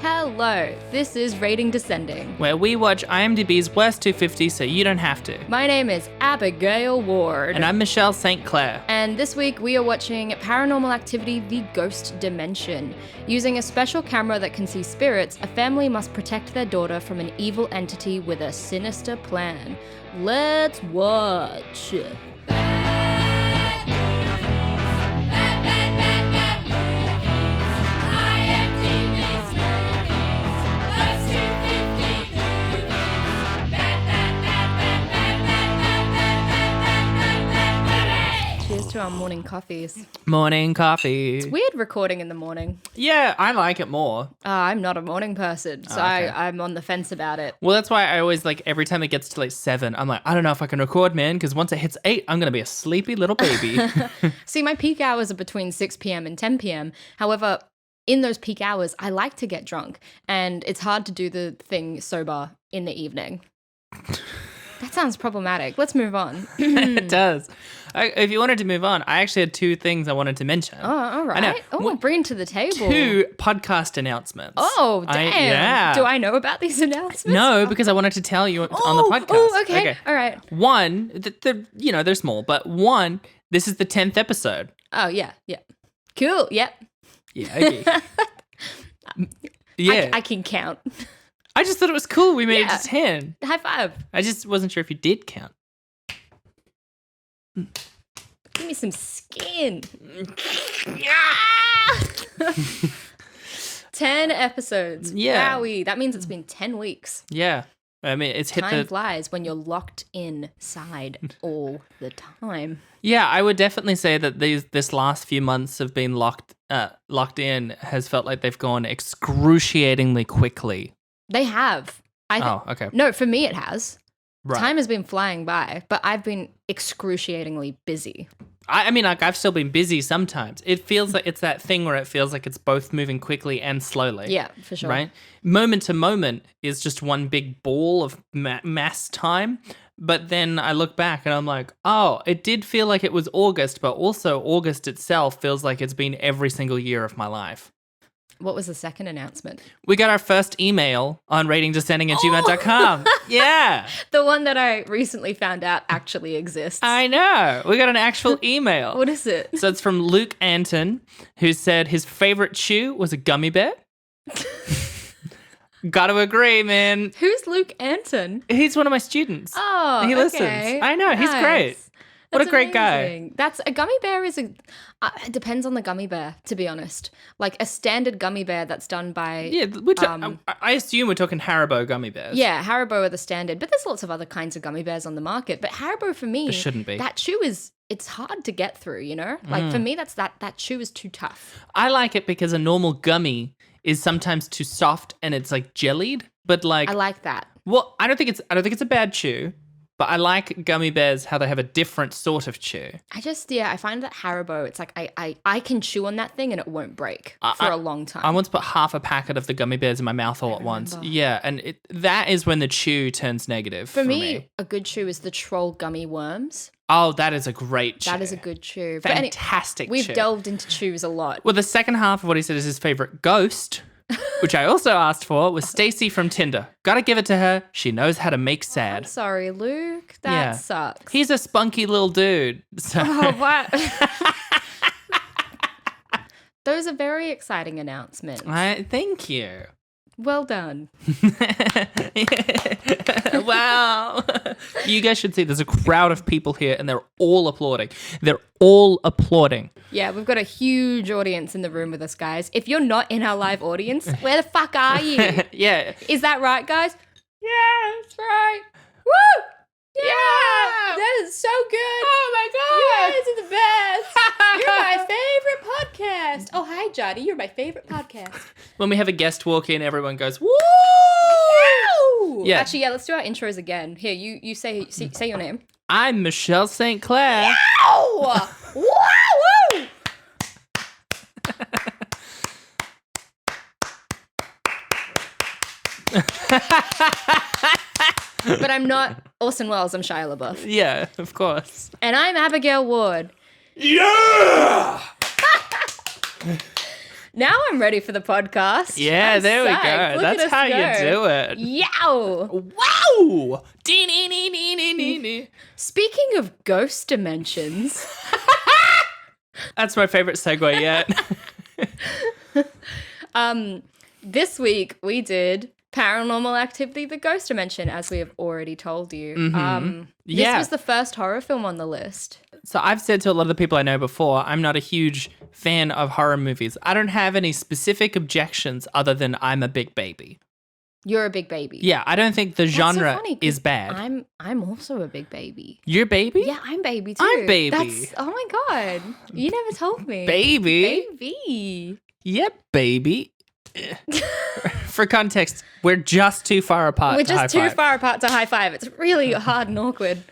Hello, this is Rating Descending, where we watch IMDb's worst 250 so you don't have to. My name is Abigail Ward. And I'm Michelle St. Clair. And this week we are watching Paranormal Activity, The Ghost Dimension. Using a special camera that can see spirits, a family must protect their daughter from an evil entity with a sinister plan. Let's watch. Cheers to our morning coffees. Morning coffee. It's weird recording in the morning. Yeah, I like it more. I'm not a morning person, so okay. I'm on the fence about it. Well, that's why I always every time it gets to 7, I'm like, I don't know if I can record, man, because once it hits 8, I'm going to be a sleepy little baby. See, my peak hours are between 6 p.m. and 10 p.m. However, in those peak hours, I like to get drunk, and it's hard to do the thing sober in the evening. That sounds problematic. Let's move on. It does. If you wanted to move on, I actually had 2 things I wanted to mention. Oh, all right. Oh, bring it to the table. 2 podcast announcements. Oh, damn. Yeah. Do I know about these announcements? No, because I wanted to tell you on the podcast. Oh, okay. All right. 1, they're small, but 1, this is the 10th episode. Oh, yeah. Cool, yep. Yeah, okay. Yeah. I can count. I just thought it was cool we made it to 10. High five. I just wasn't sure if you did count. Give me some skin. 10 episodes. Yeah. Wowie. That means it's been 10 weeks. Yeah. I mean, it's hit Time flies when you're locked inside all the time. Yeah, I would definitely say that this last few months of being locked in has felt like they've gone excruciatingly quickly. They have. Okay. No, for me it has. Right. Time has been flying by, but I've been excruciatingly busy. I mean, I've still been busy sometimes. It feels like it's that thing where it feels like it's both moving quickly and slowly. Yeah, for sure. Right? Moment to moment is just one big ball of mass time. But then I look back and I'm like, oh, it did feel like it was August, but also August itself feels like it's been every single year of my life. What was the second announcement? We got our first email on ratingdescending@gmail.com. Yeah. The one that I recently found out actually exists. I know. We got an actual email. What is it? So it's from Luke Anton, who said his favorite chew was a gummy bear. Gotta agree, man. Who's Luke Anton? He's one of my students. Oh, he listens. Okay. I know. He's great. What a great guy. That's a gummy bear is it depends on the gummy bear, to be honest. Like a standard gummy bear that's done by... Yeah, I assume we're talking Haribo gummy bears. Yeah, Haribo are the standard, but there's lots of other kinds of gummy bears on the market. But Haribo for me... There shouldn't be. That chew it's hard to get through, you know? Like for me, that chew is too tough. I like it because a normal gummy is sometimes too soft and it's like jellied, but like... I like that. Well, I don't think it's a bad chew. But I like gummy bears, how they have a different sort of chew. I find that Haribo, it's like I can chew on that thing and it won't break for a long time. I once put half a packet of the gummy bears in my mouth all at once. Yeah, and that is when the chew turns negative for me. A good chew is the troll gummy worms. Oh, that is a great chew. That is a good chew. Fantastic chew. We've delved into chews a lot. Well, the second half of what he said is his favorite ghost, which I also asked for, was Stacy from Tinder. Gotta give it to her. She knows how to make sad. I'm sorry, Luke. That sucks. He's a spunky little dude. So. Oh, what? Those are very exciting announcements. Thank you. Well done. Wow. You guys should see there's a crowd of people here and they're all applauding. They're all applauding. Yeah, we've got a huge audience in the room with us, guys. If you're not in our live audience, where the fuck are you? Yeah. Is that right, guys? Yeah, that's right. Woo! Yeah! That is so good. Oh my God. You guys are the best. You're my favorite podcast. Oh, hi, Johnny. You're my favorite podcast. When we have a guest walk in, everyone goes, woo! Yeah. Actually, yeah, let's do our intros again. Here, you say your name. I'm Michelle St. Clair. Wow! Woo! But I'm not Orson Welles, I'm Shia LaBeouf. Yeah, of course. And I'm Abigail Ward. Yeah! Now I'm ready for the podcast. Yeah, I'm there we psyched. go. Look That's at us how go. you do it. Yow! Wow! Dee-nee-nee-nee-nee-nee. Speaking of ghost dimensions, That's my favorite segue yet. this week we did Paranormal Activity, the Ghost Dimension, as we have already told you. This Yeah. was the first horror film on the list. So I've said to a lot of the people I know before, I'm not a huge fan of horror movies. I don't have any specific objections other than I'm a big baby. You're a big baby. Yeah, I don't think the That's so genre funny, 'cause is bad. I'm also a big baby. You're baby? Yeah, I'm baby too. I'm baby. That's, oh my God. You never told me. Baby? Baby. Yep, baby. For context, we're just too far apart. We're to just too high-five. far apart to high five. It's really hard and awkward.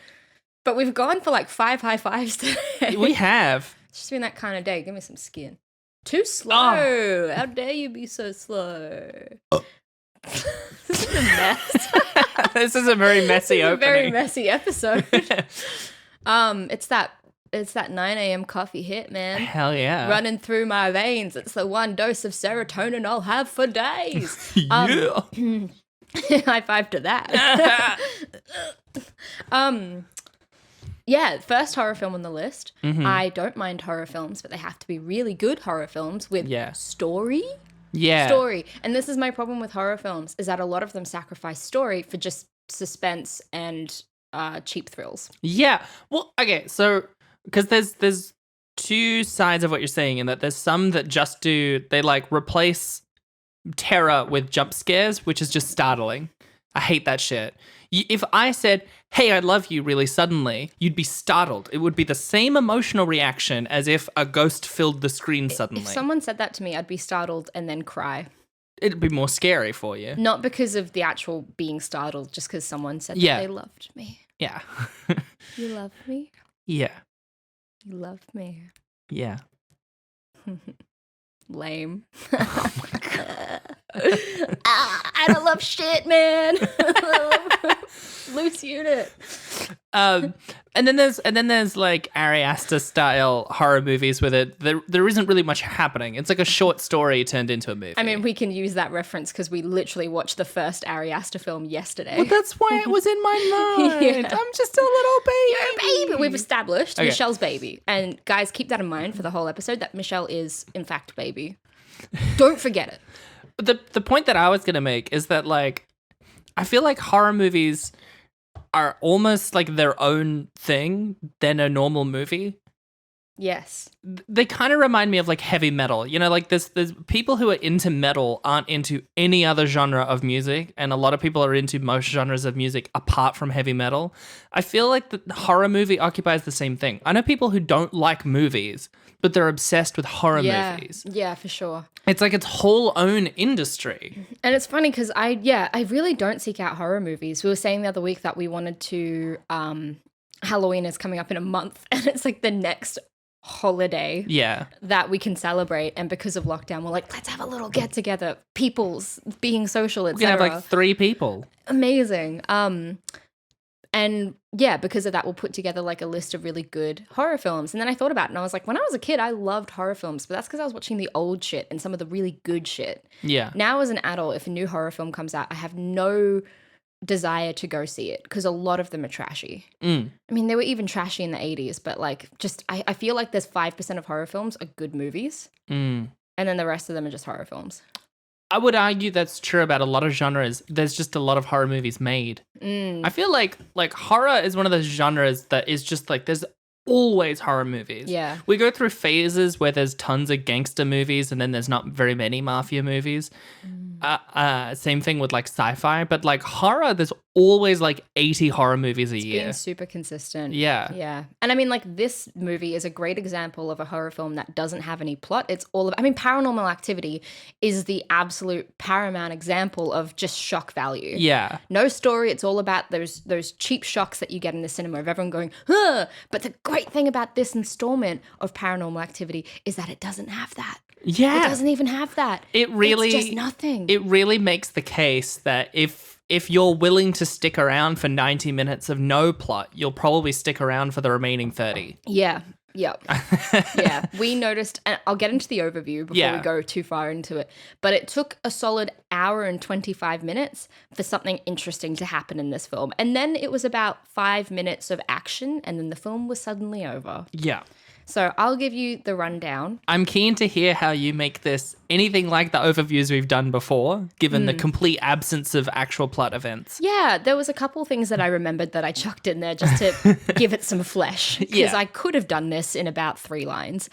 But we've gone for like 5 high fives today. We have. It's just been that kind of day. Give me some skin. Too slow. How dare you be so slow? This is a mess. This is a very messy This is a opening. very messy episode. It's that 9 a.m. coffee hit, man. Hell yeah. Running through my veins. It's the one dose of serotonin I'll have for days. Yeah. High five to that. Yeah, first horror film on the list. I don't mind horror films, but they have to be really good horror films with story. Yeah. Story. And this is my problem with horror films, is that a lot of them sacrifice story for just suspense and cheap thrills. Yeah. Well, okay, so because there's two sides of what you're saying, in that there's some that just they like replace terror with jump scares, which is just startling. I hate that shit. If I said, "Hey, I love you," really suddenly, you'd be startled. It would be the same emotional reaction as if a ghost filled the screen suddenly. If someone said that to me, I'd be startled and then cry. It'd be more scary for you. Not because of the actual being startled, just because someone said Yeah. that they loved me. Yeah. You love me? Yeah. You love me. Yeah. Lame. I don't love shit, man. Loose unit. And then there's like Ari Aster style horror movies with it. There isn't really much happening. It's like a short story turned into a movie. I mean, we can use that reference because we literally watched the first Ari Aster film yesterday. well, that's why it was in my mind. Yeah. I'm just a little baby. You're a baby. We've established Okay. Michelle's baby. And guys, keep that in mind for the whole episode, that Michelle is, in fact, baby. Don't forget it. But the point that I was gonna make is that, like, I feel like horror movies are almost like their own thing than a normal movie. Yes. They kind of remind me of like heavy metal. You know, like there's people who are into metal aren't into any other genre of music, and a lot of people are into most genres of music apart from heavy metal. I feel like the horror movie occupies the same thing. I know people who don't like movies, but they're obsessed with horror movies. Yeah, for sure. It's like its whole own industry. And it's funny because I really don't seek out horror movies. We were saying the other week that we wanted to, Halloween is coming up in a month, and it's like the next holiday Yeah. that we can celebrate. And because of lockdown, we're like, let's have a little get together. People's being social, We're gonna have etc. like 3 people. Amazing. And yeah, because of that, we'll put together like a list of really good horror films. And then I thought about it and I was like, when I was a kid, I loved horror films, but that's because I was watching the old shit and some of the really good shit. Yeah. Now as an adult, if a new horror film comes out, I have no desire to go see it because a lot of them are trashy. I mean, they were even trashy in the 80s, but like just, I feel like there's 5% of horror films are good movies. And then the rest of them are just horror films. I would argue that's true about a lot of genres. There's just a lot of horror movies made. I feel like horror is one of those genres that is just like there's always horror movies. Yeah. We go through phases where there's tons of gangster movies and then there's not very many mafia movies. Same thing with like sci-fi, but like horror, there's always like 80 horror movies a year. Being super consistent. Yeah. Yeah. And I mean, like, this movie is a great example of a horror film that doesn't have any plot. It's all I mean, Paranormal Activity is the absolute paramount example of just shock value. Yeah. No story. It's all about those cheap shocks that you get in the cinema of everyone going, huh. But the great thing about this installment of Paranormal Activity is that it doesn't have that. Yeah. It doesn't even have that. It really It's just nothing. It really makes the case that if you're willing to stick around for 90 minutes of no plot, you'll probably stick around for the remaining 30. Yeah. Yep. Yeah. We noticed, and I'll get into the overview before we go too far into it, but it took a solid hour and 25 minutes for something interesting to happen in this film. And then it was about 5 minutes of action, and then the film was suddenly over. Yeah. So I'll give you the rundown. I'm keen to hear how you make this anything like the overviews we've done before, given the complete absence of actual plot events. Yeah, there was a couple things that I remembered that I chucked in there just to give it some flesh, because I could have done this in about 3 lines.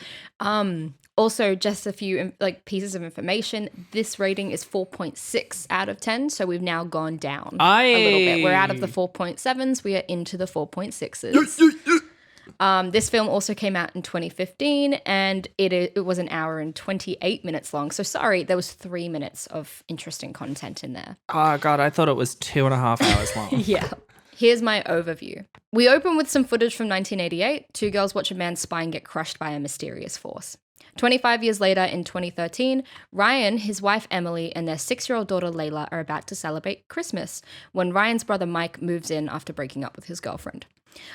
Also, just a few pieces of information. This rating is 4.6 out of 10, so we've now gone down a little bit. We're out of the 4.7s. We are into the 4.6s. This film also came out in 2015, and it was an hour and 28 minutes long. So sorry, there was 3 minutes of interesting content in there. Oh, God, I thought it was 2.5 hours long. Yeah. Here's my overview. We open with some footage from 1988. 2 girls watch a man's spine get crushed by a mysterious force. 25 years later, in 2013, Ryan, his wife Emily, and their 6-year-old daughter Layla are about to celebrate Christmas when Ryan's brother Mike moves in after breaking up with his girlfriend.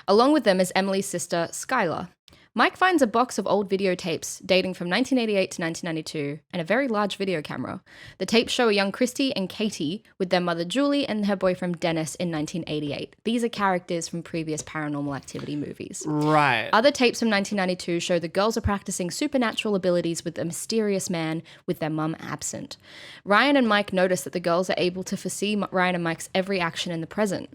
Along with them is Emily's sister, Skylar. Mike finds a box of old videotapes dating from 1988 to 1992 and a very large video camera. The tapes show a young Christy and Katie with their mother Julie and her boyfriend Dennis in 1988. These are characters from previous Paranormal Activity movies. Right. Other tapes from 1992 show the girls are practicing supernatural abilities with a mysterious man with their mum absent. Ryan and Mike notice that the girls are able to foresee Ryan and Mike's every action in the present.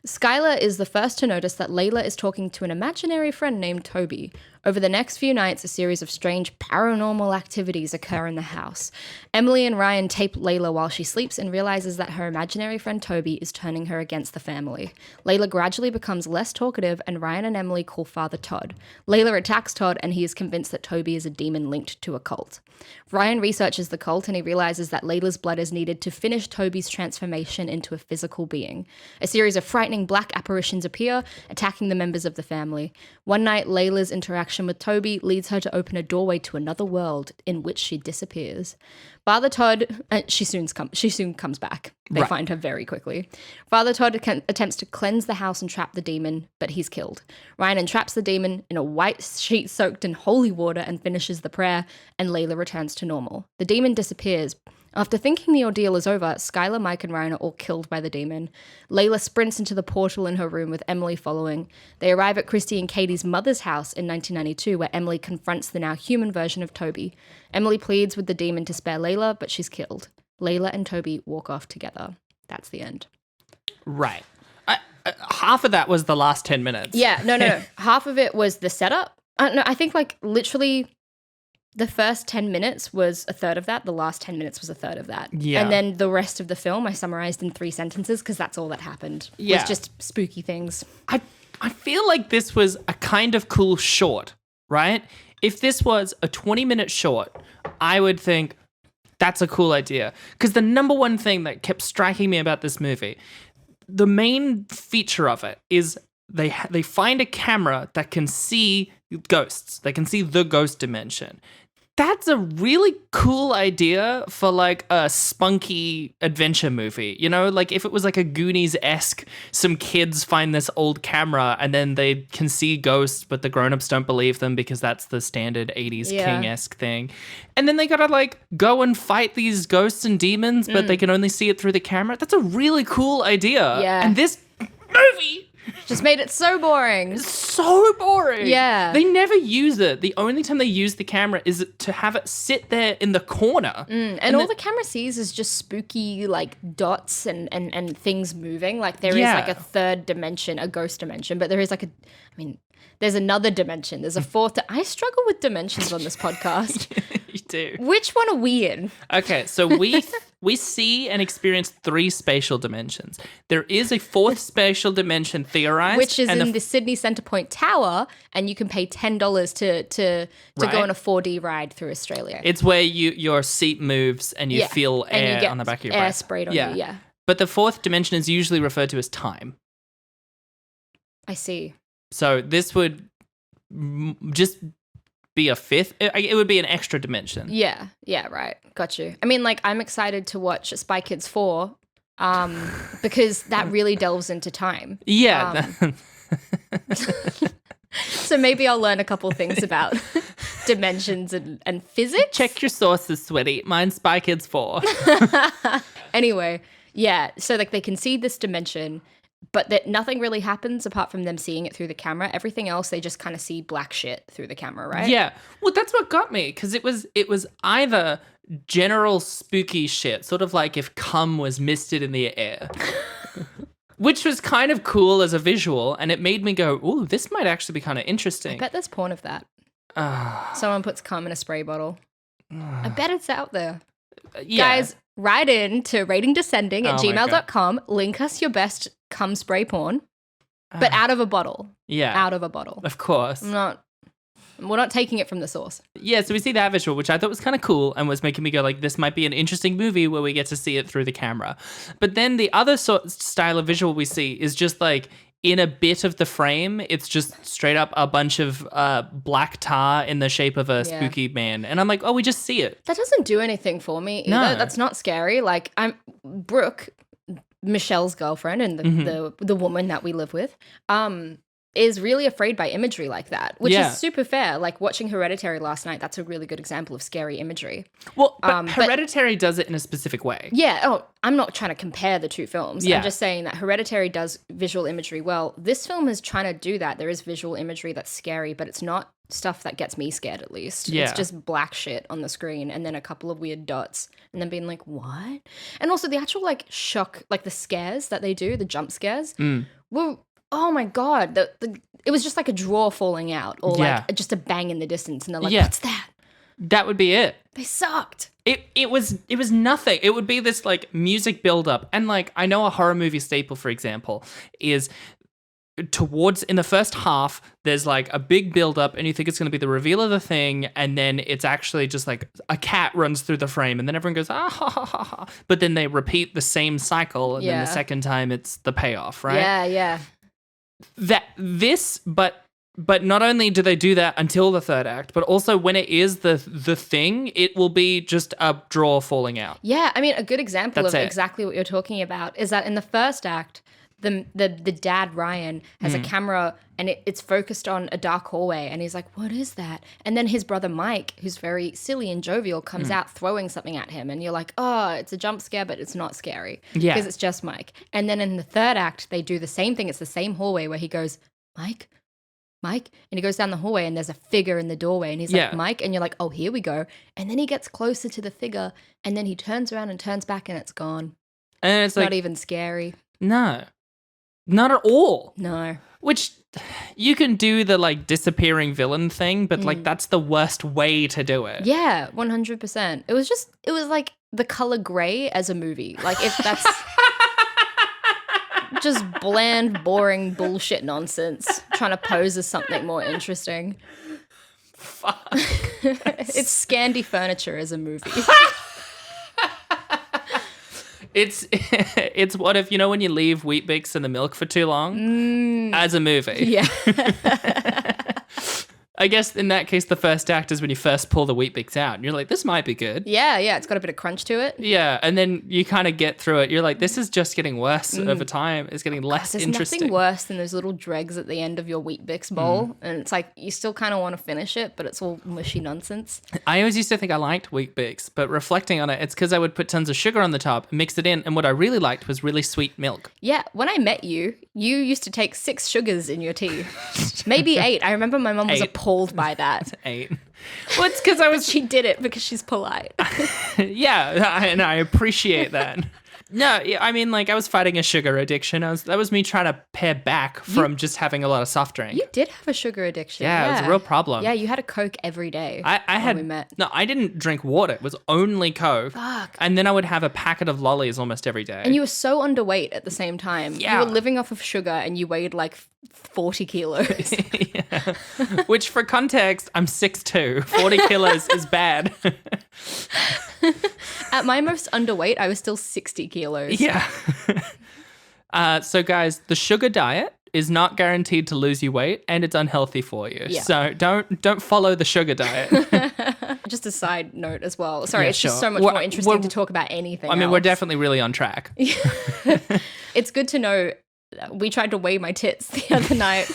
Skylar is the first to notice that Layla is talking to an imaginary friend named Toby. Over the next few nights, a series of strange paranormal activities occur in the house. Emily and Ryan tape Layla while she sleeps and realizes that her imaginary friend Toby is turning her against the family. Layla gradually becomes less talkative, and Ryan and Emily call Father Todd. Layla attacks Todd, and he is convinced that Toby is a demon linked to a cult. Ryan researches the cult, and he realizes that Layla's blood is needed to finish Toby's transformation into a physical being. A series of frightening black apparitions appear, attacking the members of the family. One night, Layla's interaction with Toby leads her to open a doorway to another world in which she disappears. Father Todd, she soon comes back. They find her very quickly. Father Todd attempts to cleanse the house and trap the demon, but he's killed. Ryan entraps the demon in a white sheet soaked in holy water and finishes the prayer, and Layla returns to normal. The demon disappears. After thinking the ordeal is over, Skylar, Mike, and Ryan are all killed by the demon. Layla sprints into the portal in her room with Emily following. They arrive at Christy and Katie's mother's house in 1992, where Emily confronts the now human version of Toby. Emily pleads with the demon to spare Layla, but she's killed. Layla and Toby walk off together. That's the end. Right. Half of that was the last 10 minutes. Yeah, no. Half of it was the setup. I think literally the first 10 minutes was a third of that. The last 10 minutes was a third of that. Yeah. And then the rest of the film I summarized in 3 sentences because that's all that happened. Yeah. It was just spooky things. I feel like this was a kind of cool short, right? If this was a 20-minute short, I would think that's a cool idea. Because the number one thing that kept striking me about this movie, the main feature of it is they find a camera that can see ghosts. They can see the ghost dimension. That's a really cool idea for like a spunky adventure movie. You know, like if it was like a Goonies-esque, some kids find this old camera and then they can see ghosts, but the grown-ups don't believe them because that's the standard 80s King-esque thing. And then they gotta like go and fight these ghosts and demons, but they can only see it through the camera. That's a really cool idea. Yeah. And this movie just made it so boring. So boring. Yeah. They never use it. The only time they use the camera is to have it sit there in the corner. And all the camera sees is just spooky like dots and things moving. Like there is like a third dimension, a ghost dimension, but there is like there's another dimension. There's a fourth. I struggle with dimensions on this podcast. You do. Which one are we in? Okay, so we see and experience 3 spatial dimensions. There is a 4th spatial dimension theorized, which is in the Sydney Centrepoint Tower, and you can pay $10 to go on a 4D ride through Australia. It's where your seat moves and you feel air and you get on the back of your air breath. sprayed on you. Yeah, but the 4th dimension is usually referred to as time. I see. So this would just be a 5th. It would be an extra dimension. Yeah, right. Got you. I mean, like, I'm excited to watch Spy Kids 4 because that really delves into time. Yeah. So maybe I'll learn a couple things about dimensions and physics. Check your sources, sweetie. Mine's Spy Kids 4. Anyway, yeah, so like they can see this dimension, but that nothing really happens apart from them seeing it through the camera. Everything else, they just kind of see black shit through the camera, right? Yeah. Well, that's what got me, because it was either general spooky shit, sort of like if cum was misted in the air. Which was kind of cool as a visual, and it made me go, ooh, this might actually be kind of interesting. I bet there's porn of that. Someone puts cum in a spray bottle. I bet it's out there. Yeah. Guys, write in to ratingdescending@gmail.com. Link us your best cum spray porn, but out of a bottle. Yeah. Out of a bottle. Of course. We're not taking it from the source. Yeah, so we see that visual, which I thought was kind of cool and was making me go like, this might be an interesting movie where we get to see it through the camera. But then the other style of visual we see is just like in a bit of the frame, it's just straight up a bunch of black tar in the shape of a spooky man. And I'm like, oh, we just see it. That doesn't do anything for me either. No. That's not scary. Like, Brooke, Michelle's girlfriend and the woman that we live with, is really afraid by imagery like that, which is super fair. Like watching Hereditary last night, that's a really good example of scary imagery. Well, but Hereditary does it in a specific way. Yeah. Oh, I'm not trying to compare the two films. Yeah. I'm just saying that Hereditary does visual imagery well. This film is trying to do that. There is visual imagery that's scary, but it's not stuff that gets me scared, at least. Yeah. It's just black shit on the screen and then a couple of weird dots and then being like, what? And also the actual like shock, like the scares that they do, the jump scares, were, oh my God, it was just like a drawer falling out or like just a bang in the distance. And they're like, what's that? That would be it. They sucked. It was nothing. It would be this like music buildup. And like, I know a horror movie staple, for example, is in the first half, there's like a big buildup and you think it's going to be the reveal of the thing. And then it's actually just like a cat runs through the frame and then everyone goes, ah, ha, ha, ha, ha. But then they repeat the same cycle. And then the second time it's the payoff, right? Yeah, yeah. But not only do they do that until the third act, but also when it is the thing, it will be just a drawer falling out. Yeah, I mean, a good example of exactly what you're talking about is that in the first act, the dad, Ryan, has a camera and it's focused on a dark hallway and he's like, what is that? And then his brother Mike, who's very silly and jovial, comes out throwing something at him and you're like, oh, it's a jump scare, but it's not scary because it's just Mike. And then in the third act, they do the same thing. It's the same hallway where he goes, Mike, and he goes down the hallway and there's a figure in the doorway and he's like, Mike, and you're like, oh, here we go. And then he gets closer to the figure and then he turns around and turns back and it's gone. And it's like, not even scary. No. Not at all. No. Which you can do the like disappearing villain thing, but like that's the worst way to do it. Yeah, 100%. It was like The Color Gray as a movie. Like if that's just bland, boring bullshit nonsense trying to pose as something more interesting. Fuck. It's Scandi Furniture as a movie. It's what if, you know, when you leave Weet-Bix in the milk for too long? As a movie. Yeah. I guess in that case, the first act is when you first pull the Weet-Bix out and you're like, this might be good. Yeah, it's got a bit of crunch to it. Yeah, and then you kind of get through it. You're like, this is just getting worse over time. It's getting less interesting. There's nothing worse than those little dregs at the end of your Weet-Bix bowl. And it's like, you still kind of want to finish it, but it's all mushy nonsense. I always used to think I liked Weet-Bix, but reflecting on it, it's because I would put tons of sugar on the top, mix it in, and what I really liked was really sweet milk. Yeah, when I met you, you used to take 6 sugars in your tea. Maybe 8. I remember my mum was appalled by that. 8. Well, it's because she did it because she's polite. Yeah, and I appreciate that. No, I mean, like, I was fighting a sugar addiction. That was me trying to pare back from just having a lot of soft drink. You did have a sugar addiction. Yeah, it was a real problem. Yeah, you had a Coke every day. We met. No, I didn't drink water. It was only Coke. Fuck. And then I would have a packet of lollies almost every day. And you were so underweight at the same time. Yeah. You were living off of sugar and you weighed like 40 kilos. Yeah. Which, for context, I'm 6'2". 40 kilos is bad. At my most underweight, I was still 60 kilos. Yeah. So, guys, the sugar diet is not guaranteed to lose you weight, and it's unhealthy for you. Yeah. So don't follow the sugar diet. Just a side note as well. Sorry, yeah, it's just so much more interesting to talk about anything else. We're definitely really on track. It's good to know. We tried to weigh my tits the other night.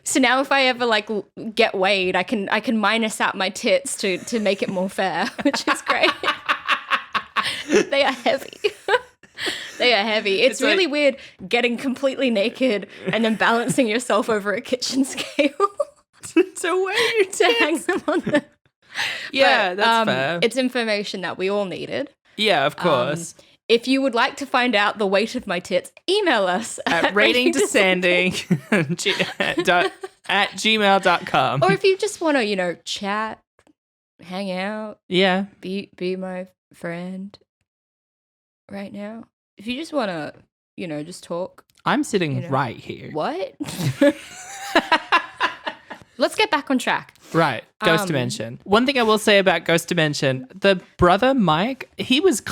So now if I ever like get weighed, I can minus out my tits to make it more fair, which is great. They are heavy. They are heavy. It's really weird getting completely naked and then balancing yourself over a kitchen scale to weigh your to hang them on the... Yeah, that's fair. It's information that we all needed. Yeah, of course. If you would like to find out the weight of my tits, email us at ratingdescending at gmail.com. Or if you just want to, chat, hang out, be my friend right now. If you just want to, just talk. I'm sitting right here. What? Let's get back on track. Right. Ghost Dimension. One thing I will say about Ghost Dimension, the brother Mike, he was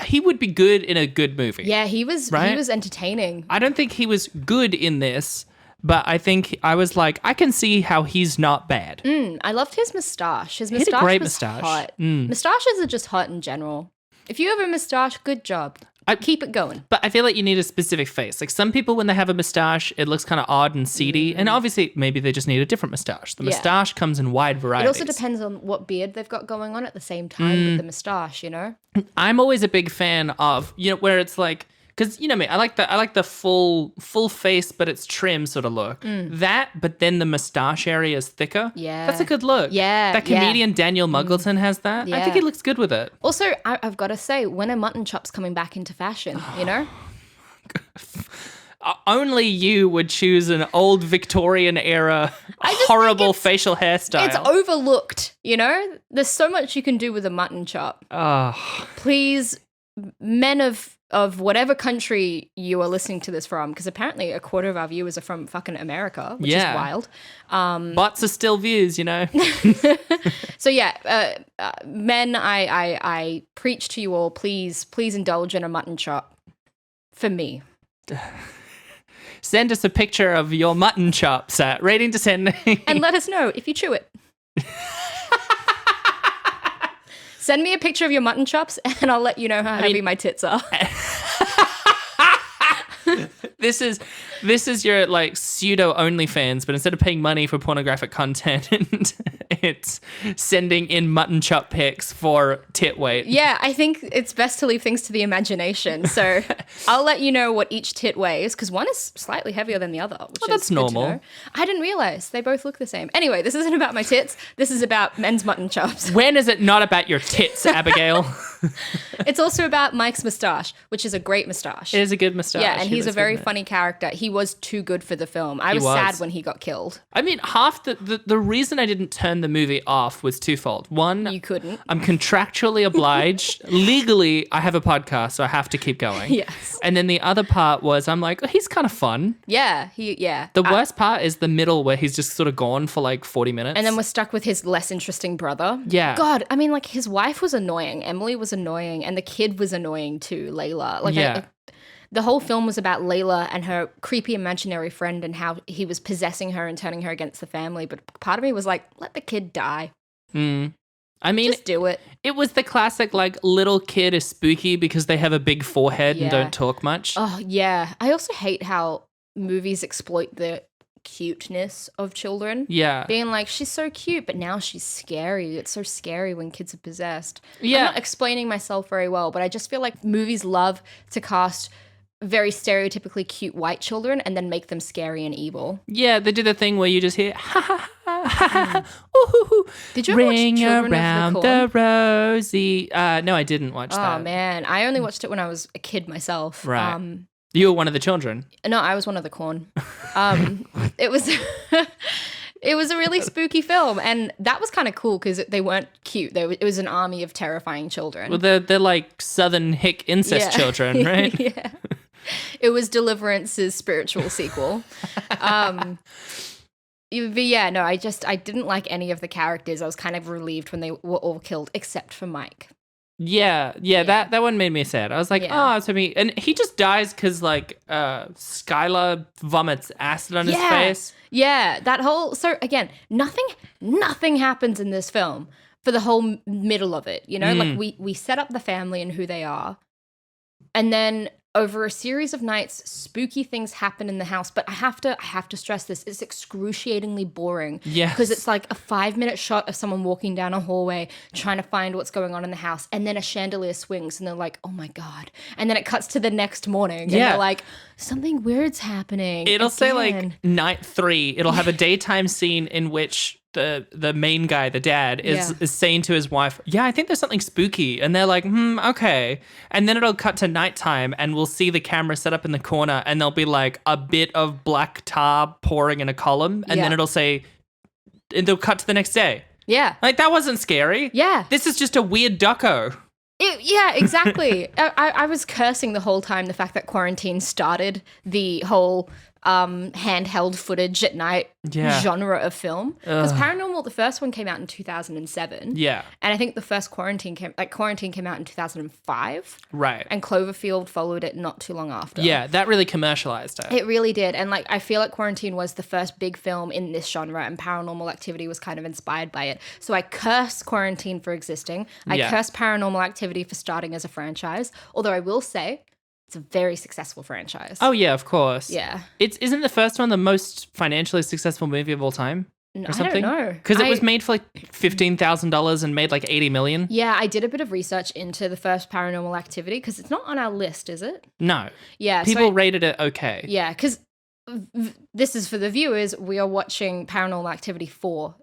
he would be good in a good movie. Yeah, he was entertaining. I don't think he was good in this, but I think I was like, I can see how he's not bad. I loved his moustache. His he had moustache a great was moustache. hot. Moustaches are just hot in general. If you have a moustache, good job. Keep it going. But I feel like you need a specific face. Like some people, when they have a moustache, it looks kind of odd and seedy. And obviously, maybe they just need a different moustache. The moustache comes in wide varieties. It also depends on what beard they've got going on at the same time with the moustache, I'm always a big fan of, where it's like, because you know me, I like the full face, but it's trim sort of look. That, but then the moustache area is thicker. Yeah, that's a good look. Yeah, that comedian Daniel Muggleton has that. Yeah. I think he looks good with it. Also, I've got to say, when are mutton chops coming back into fashion? Only you would choose an old Victorian era horrible facial hairstyle. It's overlooked. There's so much you can do with a mutton chop. Please, men of whatever country you are listening to this from, because apparently a quarter of our viewers are from fucking America, which is wild. Bots are still views, So men, I preach to you all, please indulge in a mutton chop for me. Send us a picture of your mutton chops at Rating Descending. And let us know if you chew it. Send me a picture of your mutton chops and I'll let you know how heavy my tits are. This is your like pseudo OnlyFans, but instead of paying money for pornographic content, it's sending in mutton chop pics for tit weight. Yeah, I think it's best to leave things to the imagination. So I'll let you know what each tit weighs, because one is slightly heavier than the other. Which that's normal. I didn't realize they both look the same. Anyway, this isn't about my tits. This is about men's mutton chops. When is it not about your tits, Abigail? It's also about Mike's moustache, which is a great moustache. It is a good moustache. Yeah, and he's a very funny character. He was too good for the film. I was sad when he got killed. I mean, half the reason I didn't turn the movie off was twofold. One, you couldn't. I'm contractually obliged. Legally, I have a podcast, so I have to keep going. Yes. And then the other part was I'm like, oh, he's kind of fun. Yeah, The worst part is the middle where he's just sort of gone for like 40 minutes. And then we're stuck with his less interesting brother. Yeah. God, I mean, like his wife was annoying. Emily was annoying. And the kid was annoying too, Layla. The whole film was about Layla and her creepy imaginary friend and how he was possessing her and turning her against the family. But part of me was like, let the kid die. I mean, just do it. It was the classic, like, little kid is spooky because they have a big forehead and don't talk much. Oh, yeah. I also hate how movies exploit the cuteness of children. Yeah. Being like, she's so cute, but now she's scary. It's so scary when kids are possessed. Yeah. I'm not explaining myself very well, but I just feel like movies love to cast very stereotypically cute white children and then make them scary and evil. Yeah, they do the thing where you just hear ha ha ha ha ha. Ooh, did you ever ring watch Children around of the Corn? the rosy? No, I didn't watch that. Oh man, I only watched it when I was a kid myself. Right. You were one of the children. No, I was one of the corn. It was it was a really spooky film, and that was kind of cool because they weren't cute. It was an army of terrifying children. Well, they're like Southern hick incest children, right? Yeah. It was Deliverance's spiritual sequel. But yeah, no, I didn't like any of the characters. I was kind of relieved when they were all killed, except for Mike. Yeah. That one made me sad. I was like, oh, it's me. And he just dies because like Skylar vomits acid on his face. Yeah, that whole, so again, nothing happens in this film for the whole middle of it, Like we set up the family and who they are. And then over a series of nights, spooky things happen in the house, but I have to stress this, it's excruciatingly boring. Yes. Because it's like a 5-minute shot of someone walking down a hallway trying to find what's going on in the house, and then a chandelier swings and they're like, oh my God. And then it cuts to the next morning and they're like, something weird's happening. It'll say like night 3. It'll have a daytime scene in which the main guy, the dad, is saying to his wife, yeah, I think there's something spooky. And they're like, okay. And then it'll cut to nighttime and we'll see the camera set up in the corner and there'll be like a bit of black tar pouring in a column. And then it'll say, and they'll cut to the next day. Yeah. Like, that wasn't scary. Yeah. This is just a weird doco. Yeah, exactly. I was cursing the whole time the fact that quarantine started the whole handheld footage at night genre of film. Because Paranormal, the first one came out in 2007. Yeah. And I think the first Quarantine came out in 2005. Right. And Cloverfield followed it not too long after. Yeah, that really commercialized it. It really did. And like, I feel like Quarantine was the first big film in this genre, and Paranormal Activity was kind of inspired by it. So I curse Quarantine for existing. I curse Paranormal Activity for starting as a franchise. Although I will say, it's a very successful franchise. Oh, yeah, of course. Yeah. Isn't the first one the most financially successful movie of all time? Or something? I don't know. Because it was made for like $15,000 and made like $80 million. Yeah, I did a bit of research into the first Paranormal Activity because it's not on our list, is it? No. Yeah. People rated it okay. Yeah, because this is for the viewers. We are watching Paranormal Activity 4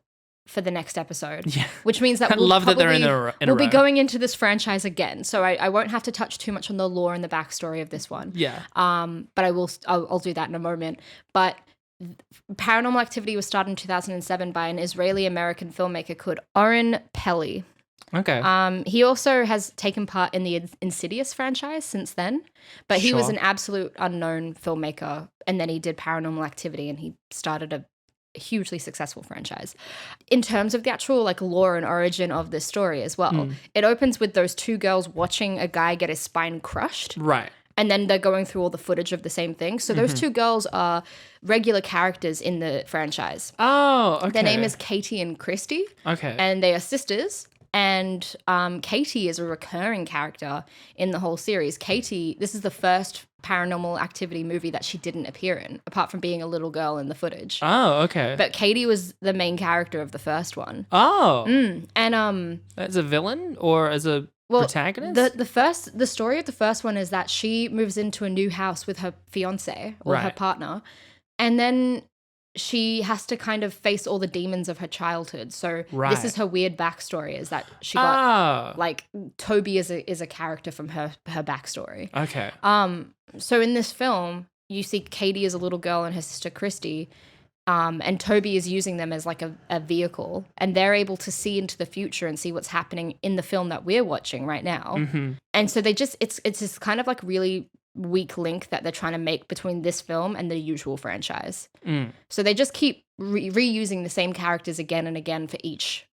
for the next episode. Yeah. Which means that we'll be going into this franchise again. So I won't have to touch too much on the lore and the backstory of this one. Yeah. But I'll do that in a moment. But Paranormal Activity was started in 2007 by an Israeli-American filmmaker called Oren Peli. Okay. He also has taken part in the Insidious franchise since then, but he was an absolute unknown filmmaker, and then he did Paranormal Activity and he started a hugely successful franchise. In terms of the actual like lore and origin of this story as well, it opens with those two girls watching a guy get his spine crushed. Right. And then they're going through all the footage of the same thing. So those two girls are regular characters in the franchise. Oh, okay. Their name is Katie and Christy. Okay. And they are sisters. And Katie is a recurring character in the whole series. Katie, this is the first Paranormal Activity movie that she didn't appear in, apart from being a little girl in the footage. Oh, okay. But Katie was the main character of the first one. Oh. And as a villain or as a protagonist? The story of the first one is that she moves into a new house with her fiance or her partner, and then she has to kind of face all the demons of her childhood. So this is her weird backstory, is that she got like Toby is a character from her backstory. Okay. So in this film, you see Katie as a little girl and her sister Christy, and Toby is using them as like a vehicle, and they're able to see into the future and see what's happening in the film that we're watching right now. Mm-hmm. And so it's this kind of like really weak link that they're trying to make between this film and the usual franchise. So they just keep reusing the same characters again and again for each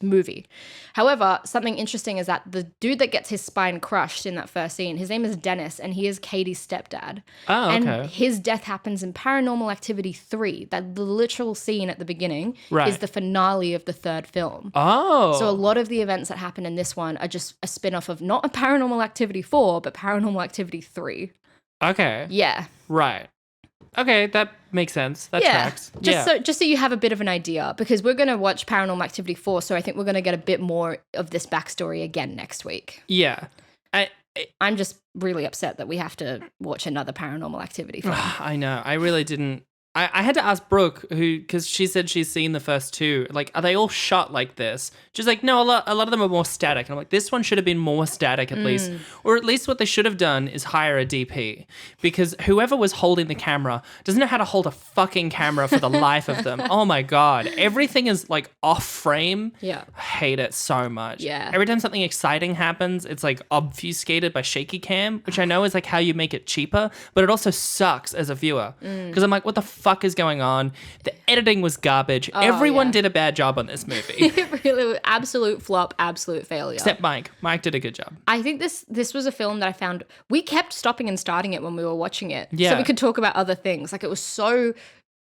movie. However, something interesting is that the dude that gets his spine crushed in that first scene, his name is Dennis, and he is Katie's stepdad. Oh, okay. And his death happens in Paranormal Activity 3. That the literal scene at the beginning is the finale of the third film. Oh. So a lot of the events that happen in this one are just a spin-off of not a Paranormal Activity 4, but Paranormal Activity 3. Okay. Yeah. Right. Okay, that makes sense. That tracks. Just so you have a bit of an idea, because we're going to watch Paranormal Activity 4, so I think we're going to get a bit more of this backstory again next week. Yeah. I'm just really upset that we have to watch another Paranormal Activity film. I know. I really didn't. I had to ask Brooke, because she said she's seen the first two, like, are they all shot like this? She's like, no, a lot of them are more static. And I'm like, this one should have been more static at least. Or at least what they should have done is hire a DP, because whoever was holding the camera doesn't know how to hold a fucking camera for the life of them. Oh my God. Everything is like off frame. Yeah. I hate it so much. Yeah. Every time something exciting happens, it's like obfuscated by shaky cam, which I know is like how you make it cheaper, but it also sucks as a viewer. Because I'm like, what the fuck is going on? The editing was garbage. Everyone did a bad job on this movie. It really was absolute flop, absolute failure. Except Mike. Mike did a good job. I think this was a film that I found, we kept stopping and starting it when we were watching it. Yeah. So we could talk about other things. Like, it was so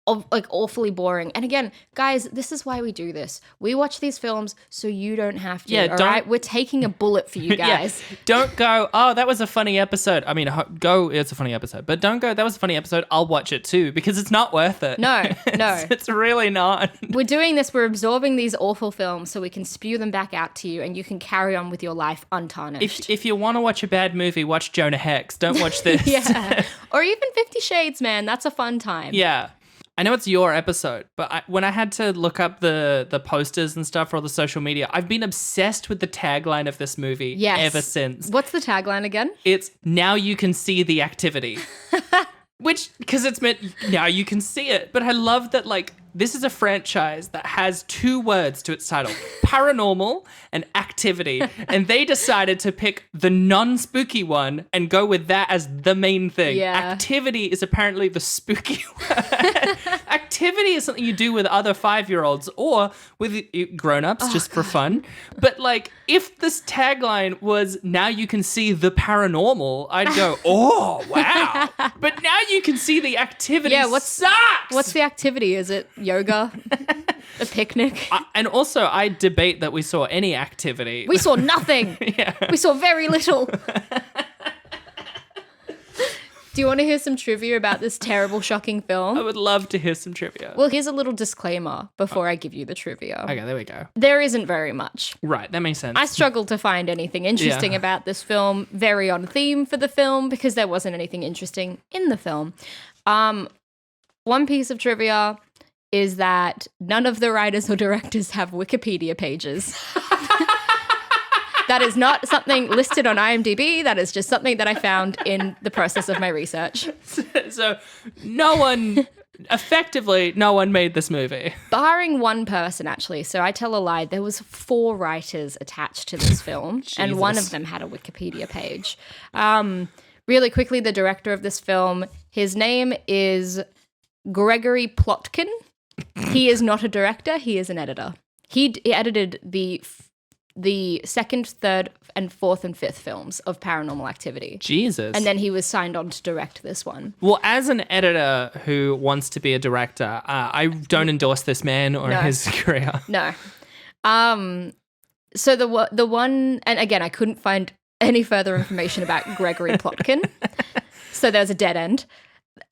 like awfully boring. And again, guys, this is why we do this. We watch these films so you don't have to. Yeah, all right? We're taking a bullet for you guys. Yeah. Don't go, oh, that was a funny episode. I mean, go, it's a funny episode. But don't go, that was a funny episode. I'll watch it too, because it's not worth it. No. It's really not. We're doing this. We're absorbing these awful films so we can spew them back out to you and you can carry on with your life untarnished. If you want to watch a bad movie, watch Jonah Hex. Don't watch this. Yeah. Or even 50 Shades, man. That's a fun time. Yeah. I know it's your episode, but when I had to look up the posters and stuff for all the social media, I've been obsessed with the tagline of this movie ever since. What's the tagline again? It's "Now you can see the activity." Which, because it's meant now you can see it. But I love that, like, this is a franchise that has 2 words to its title, paranormal and activity. And they decided to pick the non-spooky one and go with that as the main thing. Yeah. Activity is apparently the spooky word. Activity is something you do with other 5-year-olds or with grown-ups just for fun. But, like, if this tagline was "Now you can see the paranormal," I'd go, oh, wow. But now you can see the activity. Yeah, sucks. What's the activity? Is it yoga? A picnic? And also, I debate that we saw any activity. We saw nothing. Yeah. We saw very little. Do you want to hear some trivia about this terrible, shocking film? I would love to hear some trivia. Well, here's a little disclaimer before I give you the trivia. Okay, there we go. There isn't very much. Right, that makes sense. I struggled to find anything interesting about this film, very on theme for the film, because there wasn't anything interesting in the film. One piece of trivia is that none of the writers or directors have Wikipedia pages. That is not something listed on IMDb. That is just something that I found in the process of my research. So no one made this movie. Barring one person, actually. So I tell a lie. There was 4 writers attached to this film, and one of them had a Wikipedia page. Really quickly, the director of this film, his name is Gregory Plotkin. He is not a director. He is an editor. He edited the 2nd, 3rd, and 4th and 5th films of Paranormal Activity. Jesus. And then he was signed on to direct this one. Well, as an editor who wants to be a director, I don't endorse this man or his career. No. So the one, and again, I couldn't find any further information about Gregory Plotkin. So there's a dead end.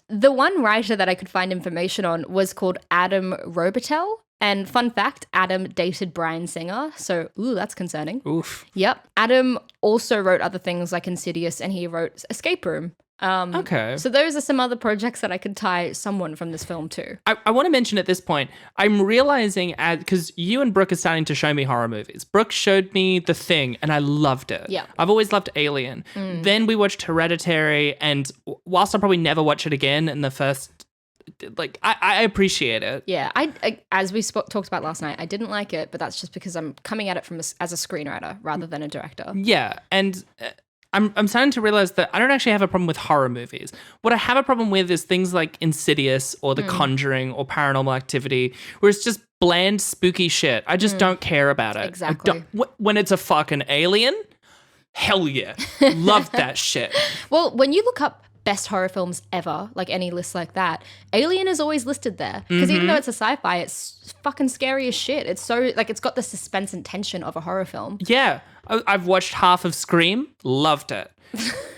The one writer that I could find information on was called Adam Robitel. And fun fact, Adam dated Bryan Singer. So, that's concerning. Oof. Yep. Adam also wrote other things like Insidious, and he wrote Escape Room. Okay. So those are some other projects that I could tie someone from this film to. I want to mention at this point, I'm realizing, because you and Brooke are starting to show me horror movies. Brooke showed me The Thing, and I loved it. Yeah. I've always loved Alien. Then we watched Hereditary, and whilst I'll probably never watch it again in the first, like, I appreciate it. Yeah, I as we talked about last night, I didn't like it, but that's just because I'm coming at it from as a screenwriter rather than a director. Yeah, and I'm starting to realize that I don't actually have a problem with horror movies. What I have a problem with is things like Insidious or The Conjuring or Paranormal Activity, where it's just bland, spooky shit. I just don't care about it. Exactly. When it's a fucking alien, hell yeah. Love that shit. Well, when you look up best horror films ever, like any list like that, Alien is always listed there. Because even though it's a sci-fi, it's fucking scary as shit. It's so, like, it's got the suspense and tension of a horror film. Yeah. I've watched half of Scream, loved it.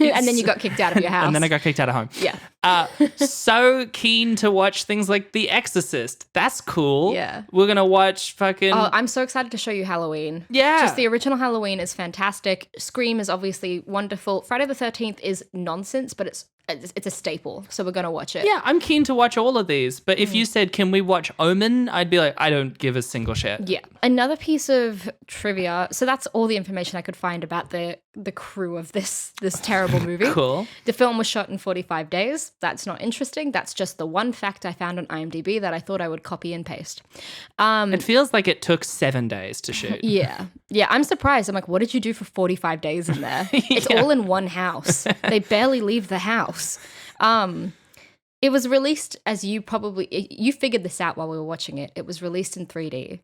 And then you got kicked out of your house. And then I got kicked out of home. Yeah. So keen to watch things like The Exorcist. That's cool. Yeah. We're going to watch fucking... Oh, I'm so excited to show you Halloween. Yeah. Just the original Halloween is fantastic. Scream is obviously wonderful. Friday the 13th is nonsense, but it's a staple. So we're going to watch it. Yeah, I'm keen to watch all of these. But if you said, can we watch Omen? I'd be like, I don't give a single shit. Yeah. Another piece of trivia. So that's all the information I could find about the crew of this terrible movie. Cool. The film was shot in 45 days. That's not interesting. That's just the one fact I found on IMDb that I thought I would copy and paste. It feels like it took 7 days to shoot. Yeah. Yeah, I'm surprised. I'm like, what did you do for 45 days in there? It's all in one house. They barely leave the house. It was released, as you figured this out while we were watching it. It was released in 3D.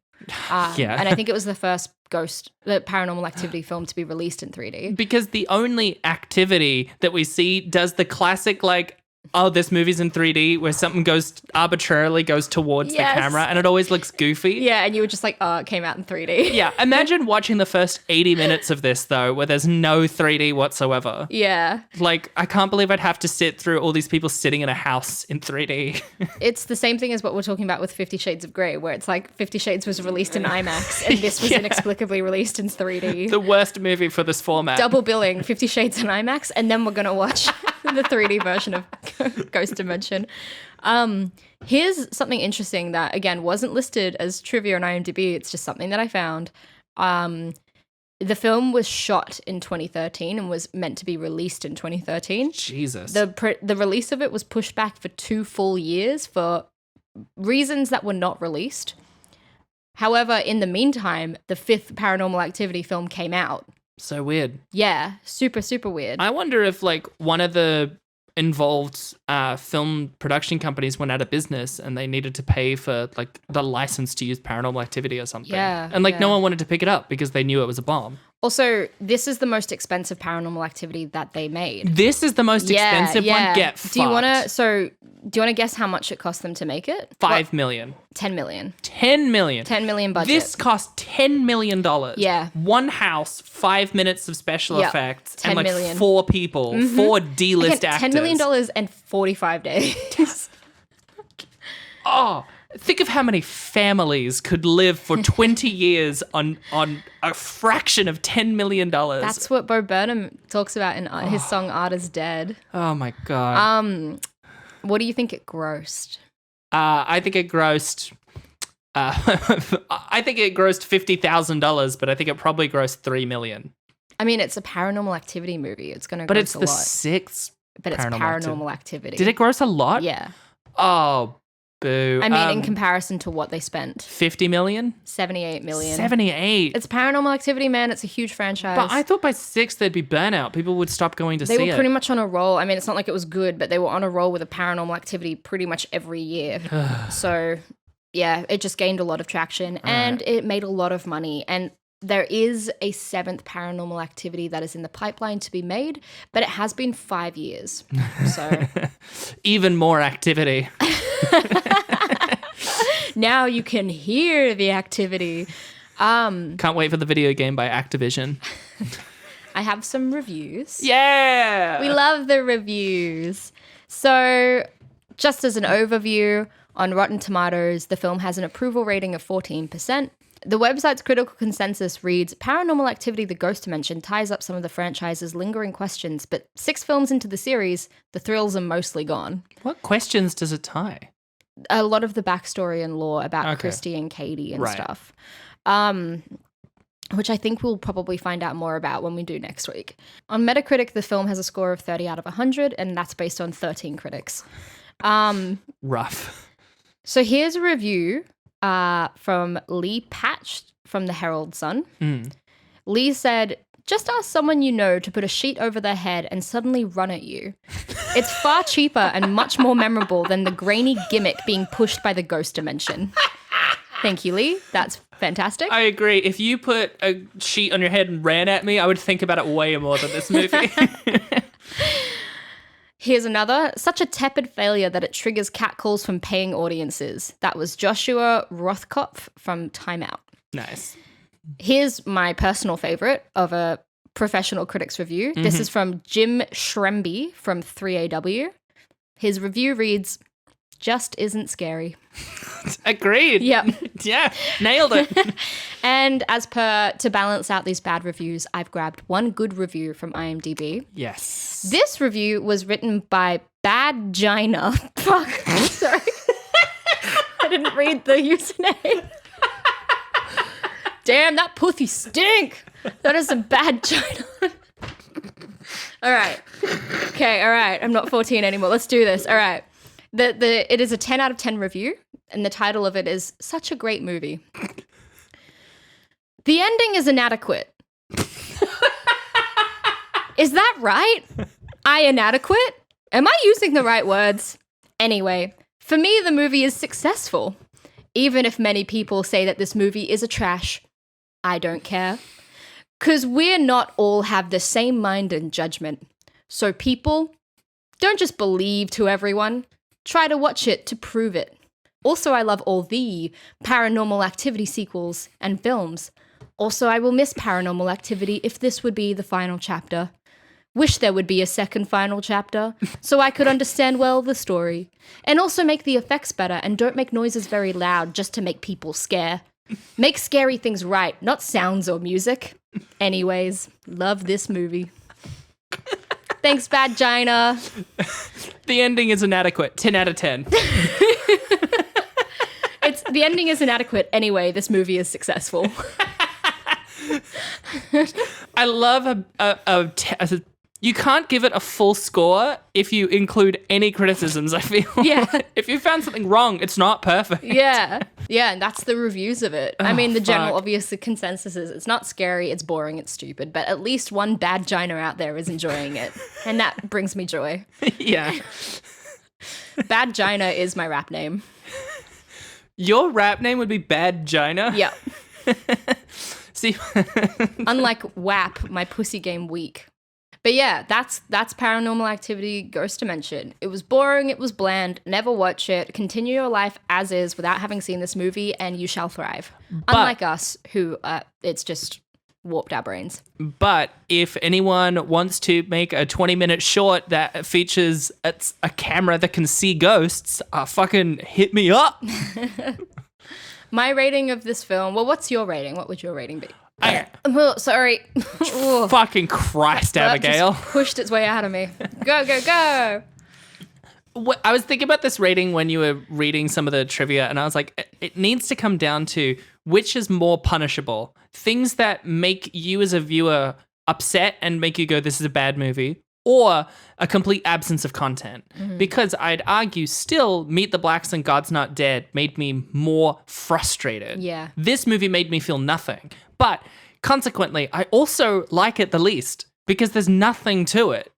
Yeah. And I think it was the first the Paranormal Activity film to be released in 3D. Because the only activity that we see does the classic, like, oh, this movie's in 3D where something arbitrarily goes towards the Yes. camera and it always looks goofy. Yeah, and you were just like, oh, it came out in 3D. Yeah, imagine watching the first 80 minutes of this, though, where there's no 3D whatsoever. Yeah. Like, I can't believe I'd have to sit through all these people sitting in a house in 3D. It's the same thing as what we're talking about with 50 Shades of Grey, where it's like 50 Shades was released in IMAX and this was inexplicably released in 3D. The worst movie for this format. Double billing, 50 Shades in IMAX, and then we're going to watch the 3D version of Ghost Dimension. Here's something interesting that, again, wasn't listed as trivia on IMDb. It's just something that I found. The film was shot in 2013 and was meant to be released in 2013. Jesus. The release of it was pushed back for 2 full years for reasons that were not released. However, in the meantime, the 5th Paranormal Activity film came out. So weird. Yeah, super, super weird. I wonder if, like, one of the involved film production companies went out of business and they needed to pay for, like, the license to use Paranormal Activity or something. Yeah. And, like, yeah. no one wanted to pick it up because they knew it was a bomb. Also, this is the most expensive Paranormal Activity that they made. This is the most expensive one? Get fucked. Do you want to guess how much it cost them to make it? $5 million. 10 million. 10 million. 10 million budget. This cost $10 million. Yeah. One house, 5 minutes of special effects, 10 and like million. 4 people, 4 D-list actors. $10 million and 45 days. Oh, think of how many families could live for 20 years on a fraction of $10 million. That's what Bo Burnham talks about in his song Art is Dead. Oh my God. What do you think it grossed? I think it grossed... I think it grossed $50,000, but I think it probably grossed $3 million. I mean, it's a Paranormal Activity movie. It's going to But gross it's a the lot. 6th But it's Paranormal Activity. Did it gross a lot? Yeah. Oh, boo. I mean, in comparison to what they spent. 50 million? 78 million. 78. It's Paranormal Activity, man. It's a huge franchise. But I thought by 6 there'd be burnout. People would stop going to see it. They were pretty much on a roll. I mean, it's not like it was good, but they were on a roll with a Paranormal Activity pretty much every year. So, yeah, it just gained a lot of traction and it made a lot of money. And there is a 7th Paranormal Activity that is in the pipeline to be made, but it has been 5 years. So even more activity. Now you can hear the activity. Can't wait for the video game by Activision. I have some reviews. Yeah! We love the reviews. So, just as an overview, on Rotten Tomatoes, the film has an approval rating of 14%. The website's critical consensus reads, Paranormal Activity, The Ghost Dimension ties up some of the franchise's lingering questions, but 6 films into the series, the thrills are mostly gone. What questions does it tie? A lot of the backstory and lore about Christy and Katie and stuff. Which I think we'll probably find out more about when we do next week. On Metacritic, the film has a score of 30 out of 100, and that's based on 13 critics. Rough. So here's a review from Lee Patch from the Herald Sun. Lee said, just ask someone you know to put a sheet over their head and suddenly run at you. It's far cheaper and much more memorable than the grainy gimmick being pushed by the Ghost Dimension. Thank you, Lee. That's fantastic. I agree. If you put a sheet on your head and ran at me, I would think about it way more than this movie. Here's another. Such a tepid failure that it triggers catcalls from paying audiences. That was Joshua Rothkopf from Time Out. Nice. Here's my personal favorite of a professional critics review. This is from Jim Shremby from 3AW. His review reads, just isn't scary. Agreed. Yep. Yeah, nailed it. And as per, to balance out these bad reviews, I've grabbed one good review from IMDb. Yes. This review was written by Badgina. Fuck. Sorry. I didn't read the username. Damn, that pussy stink. That is some bad China. All right. Okay, all right. I'm not 14 anymore. Let's do this. All right. It is a 10 out of 10 review, and the title of it is Such a Great Movie. The ending is inadequate. Is that right? Inadequate? Am I using the right words? Anyway, for me, the movie is successful. Even if many people say that this movie is a trash, I don't care. 'Cause we're not all have the same mind and judgment. So people, Don't just believe to everyone. Try to watch it to prove it. Also, I love all the Paranormal Activity sequels and films. Also, I will miss Paranormal Activity if this would be the final chapter. Wish there would be a second final chapter, so I could understand well the story. And also make the effects better and don't make noises very loud just to make people scare. Make scary things right, not sounds or music. Anyways, love this movie. Thanks, Bad Gina. The ending is inadequate. 10 out of 10. The ending is inadequate. Anyway, this movie is successful. I love you can't give it a full score if you include any criticisms, I feel. Yeah. If you found something wrong, it's not perfect. Yeah. Yeah, and that's the reviews of it. I mean, the general, fuck. obvious consensus is it's not scary, it's boring, it's stupid, but at least one Bad Gina out there is enjoying it. And that brings me joy. Yeah. Bad Gina is my rap name. Your rap name would be Bad Gina? Yep. See? Unlike WAP, my pussy game weak. But yeah, that's Paranormal Activity Ghost Dimension. It was boring, it was bland, never watch it. Continue your life as is without having seen this movie and you shall thrive. Unlike us, who it's just warped our brains. But if anyone wants to make a 20-minute short that features a camera that can see ghosts, fucking hit me up. My rating of this film, well, what's your rating? What would your rating be? Sorry. Fucking Christ, Abigail. That just pushed its way out of me. Go, go, go. I was thinking about this rating when you were reading some of the trivia, and I was like, it needs to come down to which is more punishable. Things that make you as a viewer upset and make you go, this is a bad movie, or a complete absence of content. Mm-hmm. Because I'd argue still Meet the Blacks and God's Not Dead made me more frustrated. Yeah. This movie made me feel nothing. But consequently, I also like it the least because there's nothing to it.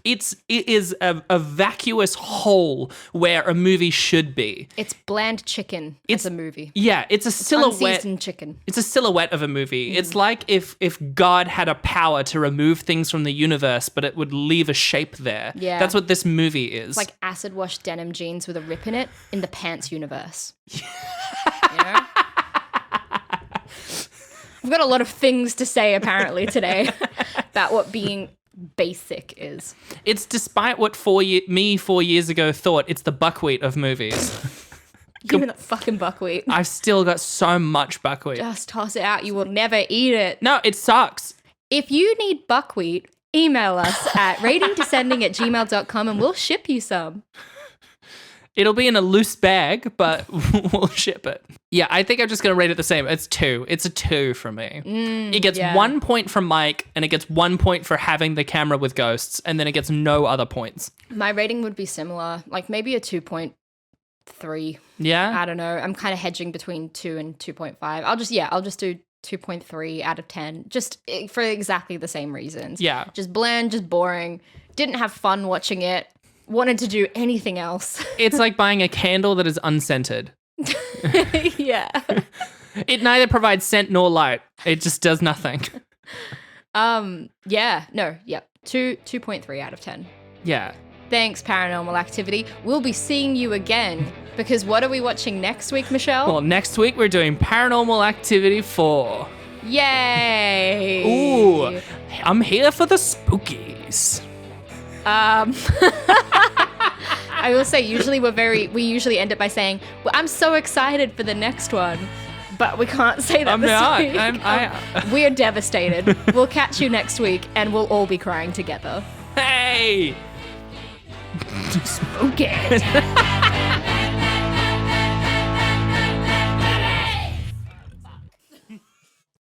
It is a vacuous hole where a movie should be. It's bland chicken as a movie. Yeah, it's a silhouette. Unseasoned chicken. It's a silhouette of a movie. It's like if God had a power to remove things from the universe, but it would leave a shape there. Yeah. That's what this movie is. It's like acid wash denim jeans with a rip in it in the pants universe. You know? I've got a lot of things to say apparently today about what being basic is. It's despite what 4 years ago thought, it's the buckwheat of movies. Give me that fucking buckwheat. I've still got so much buckwheat. Just toss it out. You will never eat it. No, it sucks. If you need buckwheat, email us at ratingdescending@gmail.com and we'll ship you some. It'll be in a loose bag, but we'll ship it. Yeah, I think I'm just going to rate it the same. It's 2. It's a 2 for me. It gets 1 point from Mike, and it gets 1 point for having the camera with ghosts, and then it gets no other points. My rating would be similar, like maybe a 2.3. Yeah? I don't know. I'm kind of hedging between 2 and 2.5. I'll just do 2.3 out of 10, just for exactly the same reasons. Yeah. Just bland, just boring. Didn't have fun watching it. Wanted to do anything else. It's like buying a candle that is unscented. Yeah. It neither provides scent nor light. It just does nothing. 2.3 out of 10. Yeah. Thanks, Paranormal Activity. We'll be seeing you again because what are we watching next week, Michelle? Well, next week we're doing Paranormal Activity 4. Yay! Ooh, I'm here for the spookies. I will say, we usually end it by saying, well, I'm so excited for the next one, but we can't say that this week. We're devastated. We'll catch you next week and we'll all be crying together. Hey! Spooky.